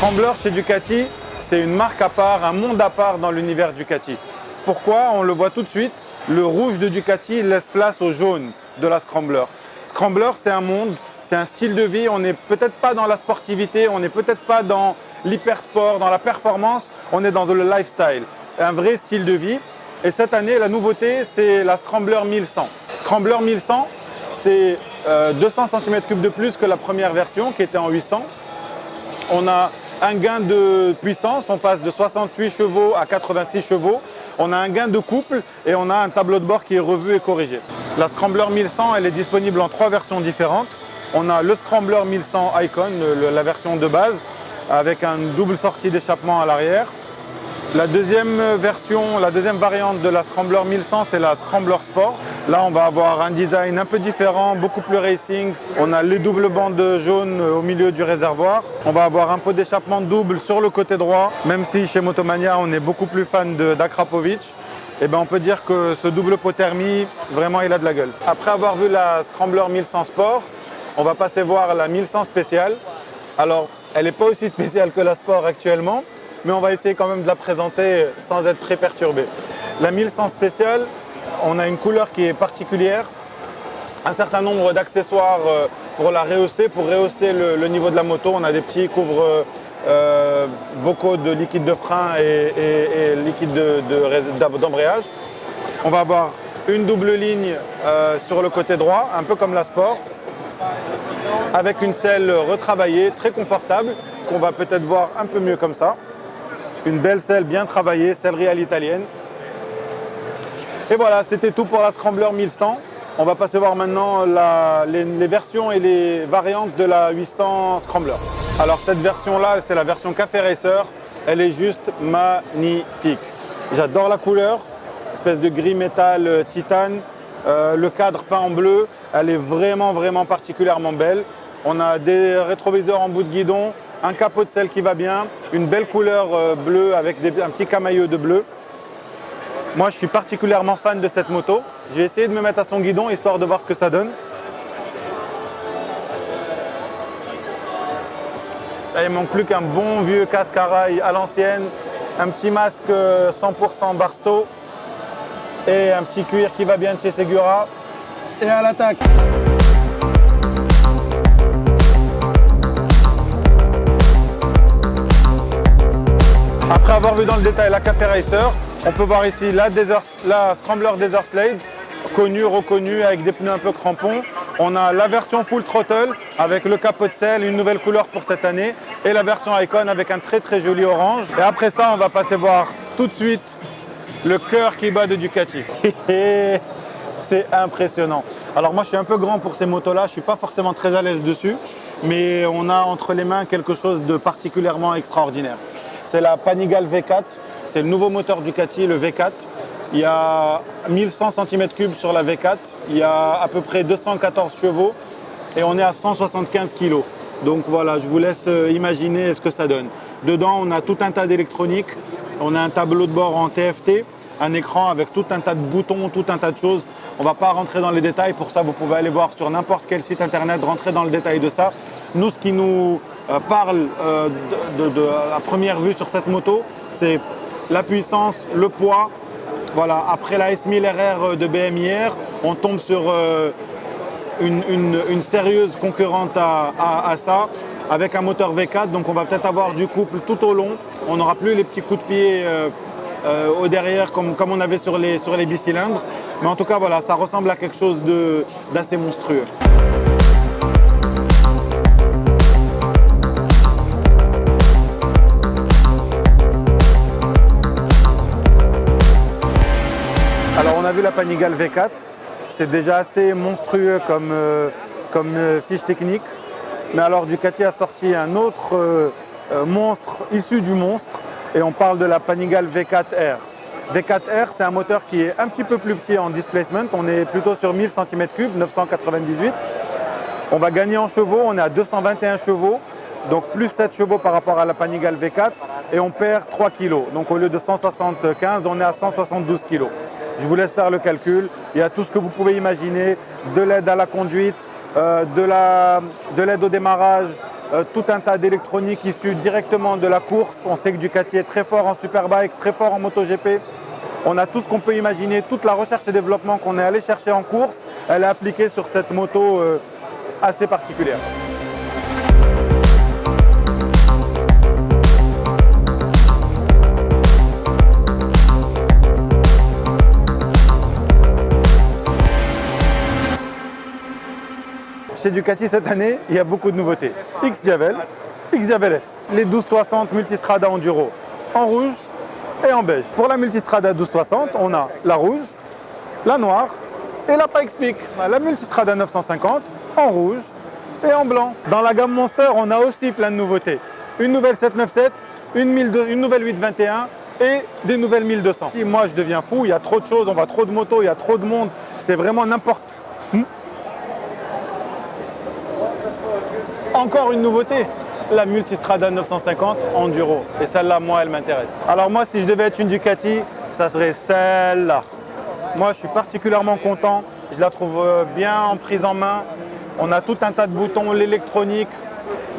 Scrambler chez Ducati, c'est une marque à part, un monde à part dans l'univers Ducati. Pourquoi? On le voit tout de suite, le rouge de Ducati laisse place au jaune de la Scrambler. Scrambler, c'est un monde, c'est un style de vie, on n'est peut-être pas dans la sportivité, on n'est peut-être pas dans l'hypersport, dans la performance, on est dans le lifestyle, un vrai style de vie. Et cette année, la nouveauté, c'est la Scrambler 1100. Scrambler 1100, c'est 200 cm3 de plus que la première version qui était en 800. On a un gain de puissance, on passe de 68 chevaux à 86 chevaux. On a un gain de couple et on a un tableau de bord qui est revu et corrigé. La Scrambler 1100, elle est disponible en 3 versions différentes. On a le Scrambler 1100 Icon, la version de base, avec une double sortie d'échappement à l'arrière. La deuxième variante de la Scrambler 1100, c'est la Scrambler Sport. Là, on va avoir un design un peu différent, beaucoup plus racing. On a les doubles bandes jaunes au milieu du réservoir. On va avoir un pot d'échappement double sur le côté droit. Même si chez Motomania, on est beaucoup plus fan d'Akrapovic, eh ben, on peut dire que ce double pot thermie, vraiment, il a de la gueule. Après avoir vu la Scrambler 1100 Sport, on va passer voir la 1100 Spéciale. Alors, elle n'est pas aussi spéciale que la Sport actuellement, mais on va essayer quand même de la présenter sans être très perturbé. La 1100 Spéciale, on a une couleur qui est particulière, un certain nombre d'accessoires pour la rehausser, pour rehausser le niveau de la moto. On a des petits couvre bocaux de liquide de frein et liquide d'embrayage. On va avoir une double ligne sur le côté droit, un peu comme la Sport, avec une selle retravaillée, très confortable, qu'on va peut-être voir un peu mieux comme ça. Une belle selle bien travaillée, sellerie à l'italienne. Et voilà, c'était tout pour la Scrambler 1100. On va passer voir maintenant les versions et les variantes de la 800 Scrambler. Alors cette version-là, c'est la version Café Racer. Elle est juste magnifique. J'adore la couleur, espèce de gris métal titane. Le cadre peint en bleu, elle est vraiment particulièrement belle. On a des rétroviseurs en bout de guidon, un capot de selle qui va bien, une belle couleur bleue avec un petit camailleux de bleu. Moi, je suis particulièrement fan de cette moto. Je vais essayer de me mettre à son guidon, histoire de voir ce que ça donne. Là, il ne manque plus qu'un bon vieux casque à rail à l'ancienne, un petit masque 100% Barstow et un petit cuir qui va bien de chez Segura. Et à l'attaque! Après avoir vu dans le détail la Café Racer, on peut voir ici la Scrambler Desert Slade, connue, reconnue, avec des pneus un peu crampons. On a la version Full Throttle avec le capot de selle, une nouvelle couleur pour cette année, et la version Icon avec un très joli orange. Et après ça, on va passer voir tout de suite le cœur qui bat de Ducati. C'est impressionnant. Alors moi, je suis un peu grand pour ces motos-là, je ne suis pas forcément très à l'aise dessus, mais on a entre les mains quelque chose de particulièrement extraordinaire. C'est la Panigale V4, c'est le nouveau moteur Ducati, le V4. Il y a 1100 cm3 sur la V4, il y a à peu près 214 chevaux et on est à 175 kg. Donc voilà, je vous laisse imaginer ce que ça donne. Dedans, on a tout un tas d'électronique, on a un tableau de bord en TFT, un écran avec tout un tas de boutons, tout un tas de choses. On ne va pas rentrer dans les détails, pour ça vous pouvez aller voir sur n'importe quel site internet, rentrer dans le détail de ça. Nous, ce qui nous parle à première vue sur cette moto, c'est la puissance, le poids. Voilà. Après la S1000 RR de BMIR, on tombe sur une sérieuse concurrente à ça, avec un moteur V4. Donc on va peut-être avoir du couple tout au long. On n'aura plus les petits coups de pied au derrière comme on avait sur les bicylindres. Mais en tout cas, voilà, ça ressemble à quelque chose d'assez monstrueux. Alors on a vu la Panigale V4, c'est déjà assez monstrueux comme fiche technique. Mais alors Ducati a sorti un autre monstre issu du monstre et on parle de la Panigale V4R. V4R, c'est un moteur qui est un petit peu plus petit en displacement, on est plutôt sur 1000 cm3, 998. On va gagner en chevaux, on est à 221 chevaux, donc plus 7 chevaux par rapport à la Panigale V4 et on perd 3 kg. Donc au lieu de 175, on est à 172 kg. Je vous laisse faire le calcul, il y a tout ce que vous pouvez imaginer, de l'aide à la conduite, de l'aide au démarrage, tout un tas d'électronique issus directement de la course. On sait que Ducati est très fort en Superbike, très fort en MotoGP. On a tout ce qu'on peut imaginer, toute la recherche et développement qu'on est allé chercher en course, elle est appliquée sur cette moto assez particulière. Chez Ducati cette année, il y a beaucoup de nouveautés. X-Diavel, X-Diavel S, les 1260 Multistrada Enduro en rouge et en beige. Pour la Multistrada 1260, on a la rouge, la noire et la Pikes Peak. On a la Multistrada 950 en rouge et en blanc. Dans la gamme Monster, on a aussi plein de nouveautés. Une nouvelle 797, une nouvelle 821 et des nouvelles 1200. Si moi je deviens fou, il y a trop de choses, on voit trop de motos, il y a trop de monde, c'est vraiment n'importe. Encore une nouveauté, la Multistrada 950 Enduro. Et celle-là, moi, elle m'intéresse. Alors moi, si je devais être une Ducati, ça serait celle-là. Moi, je suis particulièrement content. Je la trouve bien en prise en main. On a tout un tas de boutons, l'électronique,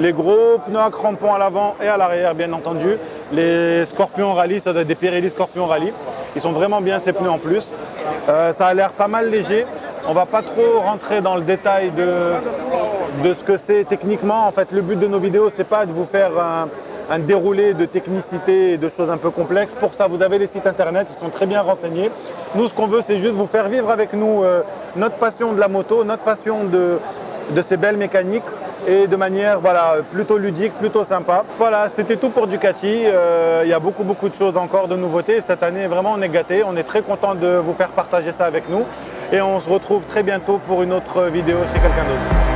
les gros pneus à crampons à l'avant et à l'arrière, bien entendu. Les Scorpion Rally, ça doit être des Pirelli Scorpion Rally. Ils sont vraiment bien ces pneus en plus. Ça a l'air pas mal léger. On ne va pas trop rentrer dans le détail de ce que c'est techniquement. En fait, le but de nos vidéos, ce n'est pas de vous faire un déroulé de technicité et de choses un peu complexes. Pour ça, vous avez les sites internet, ils sont très bien renseignés. Nous, ce qu'on veut, c'est juste vous faire vivre avec nous notre passion de la moto, notre passion de ces belles mécaniques et de manière plutôt ludique, plutôt sympa. Voilà, c'était tout pour Ducati. Il y a beaucoup de choses encore, de nouveautés. Cette année, vraiment, on est gâtés. On est très content de vous faire partager ça avec nous. Et on se retrouve très bientôt pour une autre vidéo chez quelqu'un d'autre.